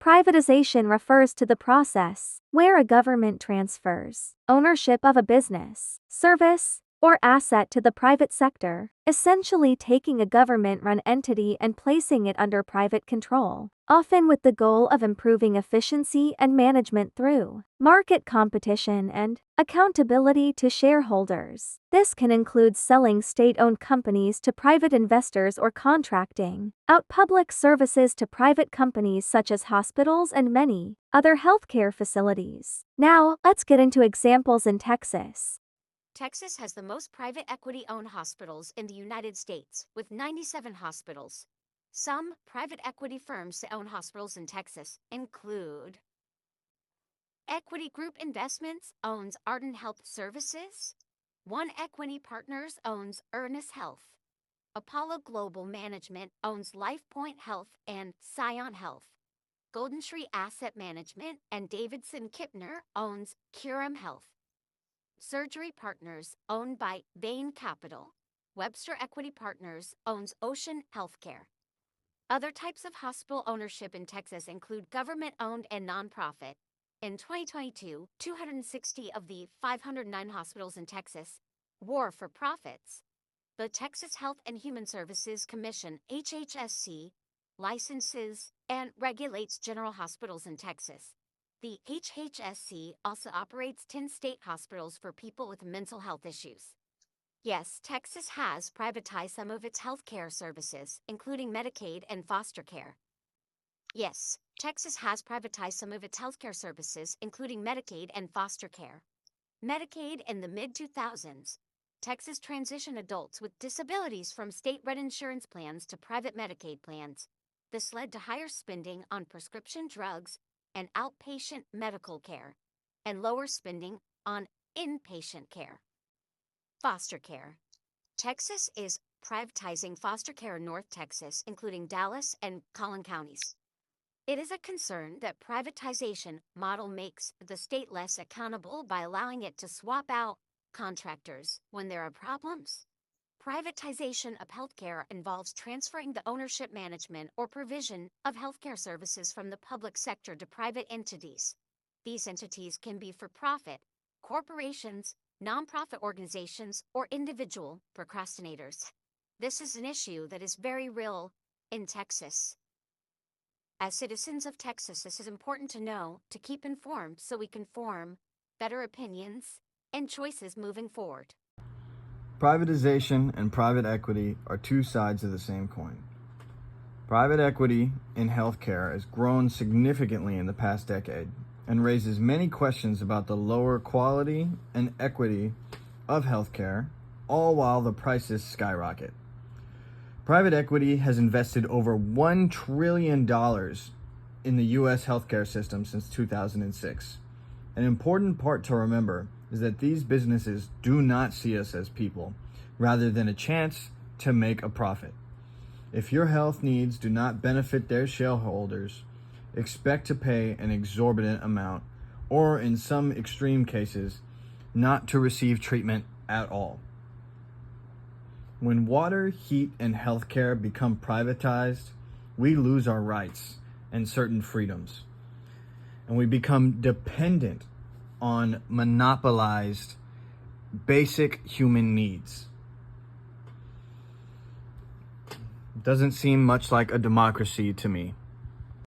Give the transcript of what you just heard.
Privatization refers to the process where a government transfers ownership of a business, service, or asset to the private sector, essentially taking a government-run entity and placing it under private control, often with the goal of improving efficiency and management through market competition and accountability to shareholders. This can include selling state-owned companies to private investors or contracting out public services to private companies such as hospitals and many other healthcare facilities. Now, let's get into examples in Texas. Texas has the most private equity-owned hospitals in the United States, with 97 hospitals. Some private equity firms that own hospitals in Texas include Equity Group Investments owns Ardent Health Services. One Equity Partners owns Ernest Health. Apollo Global Management owns LifePoint Health and Scion Health. Golden Tree Asset Management and Davidson Kipner owns Curum Health. Surgery Partners, owned by Bain Capital. Webster Equity Partners owns Ocean Healthcare. Other types of hospital ownership in Texas include government-owned and nonprofit. In 2022, 260 of the 509 hospitals in Texas were for profits. The Texas Health and Human Services Commission, HHSC, licenses and regulates general hospitals in Texas. The HHSC also operates 10 state hospitals for people with mental health issues. Yes, Texas has privatized some of its healthcare services, including Medicaid and foster care. Yes, Texas has privatized some of its healthcare services, including Medicaid and foster care. Medicaid in the mid-2000s. Texas transitioned adults with disabilities from state-run insurance plans to private Medicaid plans. This led to higher spending on prescription drugs and outpatient medical care, and lower spending on inpatient care. Foster care. Texas is privatizing foster care in North Texas, including Dallas and Collin counties. It is a concern that privatization model makes the state less accountable by allowing it to swap out contractors when there are problems. Privatization of healthcare involves transferring the ownership, management, or provision of healthcare services from the public sector to private entities. These entities can be for-profit, corporations, nonprofit organizations, or individual procrastinators. This is an issue that is very real in Texas. As citizens of Texas, this is important to know, to keep informed so we can form better opinions and choices moving forward. Privatization and private equity are two sides of the same coin. Private equity in healthcare has grown significantly in the past decade and raises many questions about the lower quality and equity of healthcare, all while the prices skyrocket. Private equity has invested over $1 trillion in the U.S. healthcare system since 2006. An important part to remember is that these businesses do not see us as people, rather than a chance to make a profit. If your health needs do not benefit their shareholders, expect to pay an exorbitant amount, or in some extreme cases, not to receive treatment at all. When water, heat, and healthcare become privatized, we lose our rights and certain freedoms, and we become dependent on monopolized basic human needs. Doesn't seem much like a democracy to me.